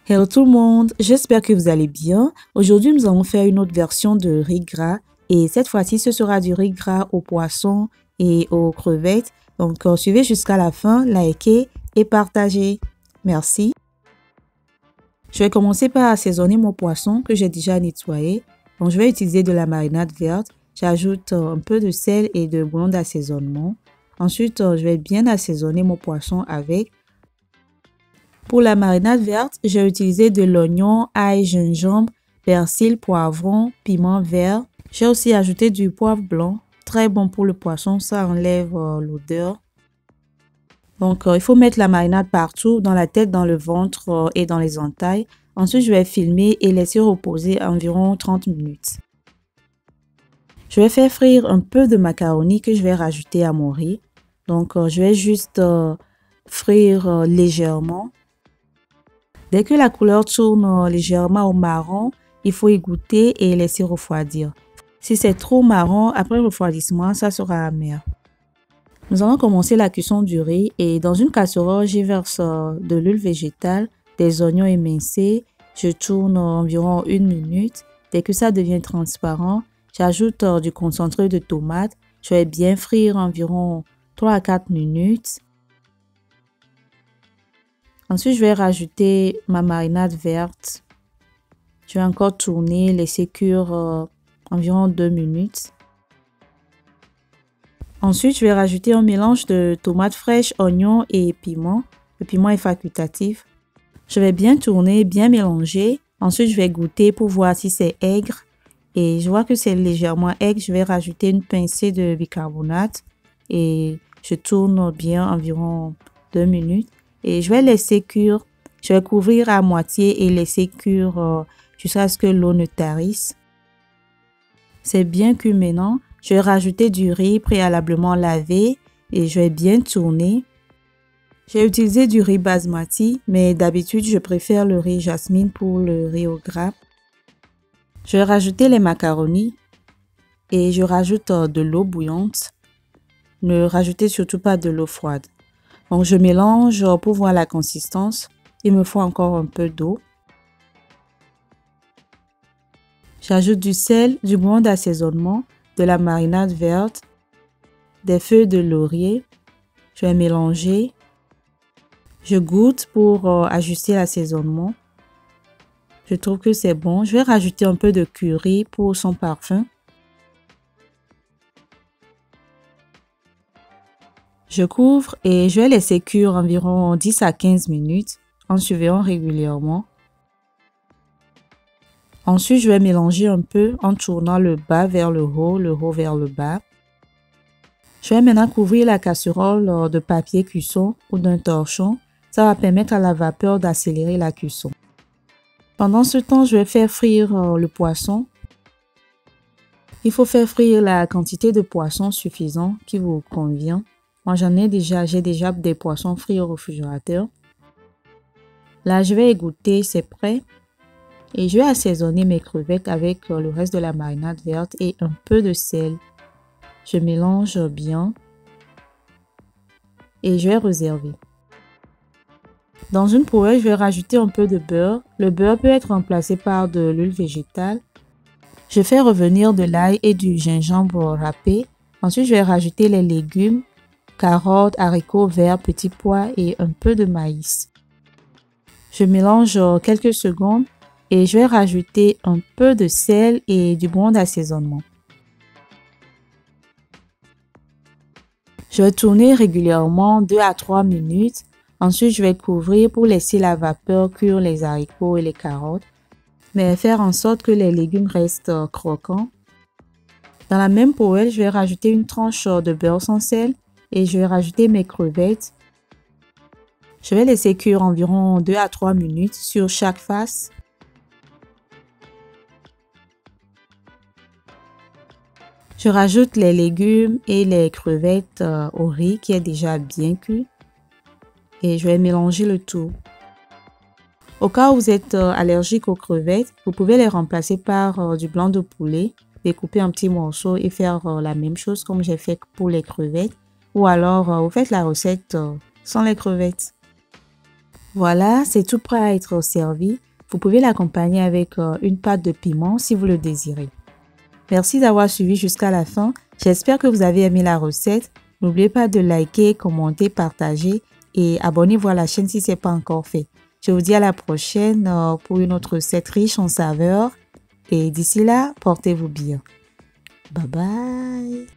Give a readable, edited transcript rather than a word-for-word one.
Hello tout le monde, j'espère que vous allez bien. Aujourd'hui, nous allons faire une autre version de riz gras et cette fois-ci, ce sera du riz gras aux poissons et aux crevettes. Donc, suivez jusqu'à la fin, likez et partagez. Merci. Je vais commencer par assaisonner mon poisson que j'ai déjà nettoyé. Donc, je vais utiliser de la marinade verte. J'ajoute un peu de sel et de bouillon d'assaisonnement. Ensuite, je vais bien assaisonner mon poisson avec. Pour la marinade verte, j'ai utilisé de l'oignon, ail, gingembre, persil, poivron, piment vert. J'ai aussi ajouté du poivre blanc, très bon pour le poisson, ça enlève l'odeur. Donc, il faut mettre la marinade partout, dans la tête, dans le ventre et dans les entailles. Ensuite, je vais filmer et laisser reposer environ 30 minutes. Je vais faire frire un peu de macaroni que je vais rajouter à mon riz. Donc, je vais juste frire légèrement. Dès que la couleur tourne légèrement au marron, il faut y goûter et laisser refroidir. Si c'est trop marron, après le refroidissement, ça sera amer. Nous allons commencer la cuisson du riz et dans une casserole, j'y verse de l'huile végétale, des oignons émincés. Je tourne environ 1 minute. Dès que ça devient transparent, j'ajoute du concentré de tomate. Je vais bien frire environ 3 à 4 minutes. Ensuite, je vais rajouter ma marinade verte. Je vais encore tourner, laisser cuire environ 2 minutes. Ensuite, je vais rajouter un mélange de tomates fraîches, oignons et piment. Le piment est facultatif. Je vais bien tourner, bien mélanger. Ensuite, je vais goûter pour voir si c'est aigre. Et je vois que c'est légèrement aigre. Je vais rajouter une pincée de bicarbonate. Et je tourne bien environ 2 minutes. Et je vais laisser cuire. Je vais couvrir à moitié et laisser cuire jusqu'à ce que l'eau ne tarisse. C'est bien cuit maintenant. Je vais rajouter du riz préalablement lavé et je vais bien tourner. J'ai utilisé du riz basmati, mais d'habitude, je préfère le riz jasmine pour le riz au gras. Je vais rajouter les macaronis et je rajoute de l'eau bouillante. Ne rajoutez surtout pas de l'eau froide. Donc, je mélange pour voir la consistance. Il me faut encore un peu d'eau. J'ajoute du sel, du bouillon d'assaisonnement, de la marinade verte, des feuilles de laurier. Je vais mélanger. Je goûte pour ajuster l'assaisonnement. Je trouve que c'est bon. Je vais rajouter un peu de curry pour son parfum. Je couvre et je vais laisser cuire environ 10 à 15 minutes en surveillant régulièrement. Ensuite, je vais mélanger un peu en tournant le bas vers le haut vers le bas. Je vais maintenant couvrir la casserole de papier cuisson ou d'un torchon. Ça va permettre à la vapeur d'accélérer la cuisson. Pendant ce temps, je vais faire frire le poisson. Il faut faire frire la quantité de poisson suffisante qui vous convient. Moi, j'ai déjà des poissons frits au réfrigérateur. Là, je vais égoutter, c'est prêt. Et je vais assaisonner mes crevettes avec le reste de la marinade verte et un peu de sel. Je mélange bien et je vais réserver. Dans une poêle, je vais rajouter un peu de beurre. Le beurre peut être remplacé par de l'huile végétale. Je fais revenir de l'ail et du gingembre râpé. Ensuite, je vais rajouter les légumes, carottes, haricots verts, petits pois et un peu de maïs. Je mélange quelques secondes. Et je vais rajouter un peu de sel et du bouillon d'assaisonnement. Je vais tourner régulièrement 2 à 3 minutes. Ensuite, je vais couvrir pour laisser la vapeur cuire les haricots et les carottes. Mais faire en sorte que les légumes restent croquants. Dans la même poêle, je vais rajouter une tranche de beurre sans sel et je vais rajouter mes crevettes. Je vais laisser cuire environ 2 à 3 minutes sur chaque face. Je rajoute les légumes et les crevettes au riz qui est déjà bien cuit. Et je vais mélanger le tout. Au cas où vous êtes allergique aux crevettes, vous pouvez les remplacer par du blanc de poulet, découper en petits morceaux et faire la même chose comme j'ai fait pour les crevettes. Ou alors, vous faites la recette sans les crevettes. Voilà, c'est tout prêt à être servi. Vous pouvez l'accompagner avec une pâte de piment si vous le désirez. Merci d'avoir suivi jusqu'à la fin. J'espère que vous avez aimé la recette. N'oubliez pas de liker, commenter, partager et abonnez-vous à la chaîne si ce n'est pas encore fait. Je vous dis à la prochaine pour une autre recette riche en saveurs. Et d'ici là, portez-vous bien. Bye bye.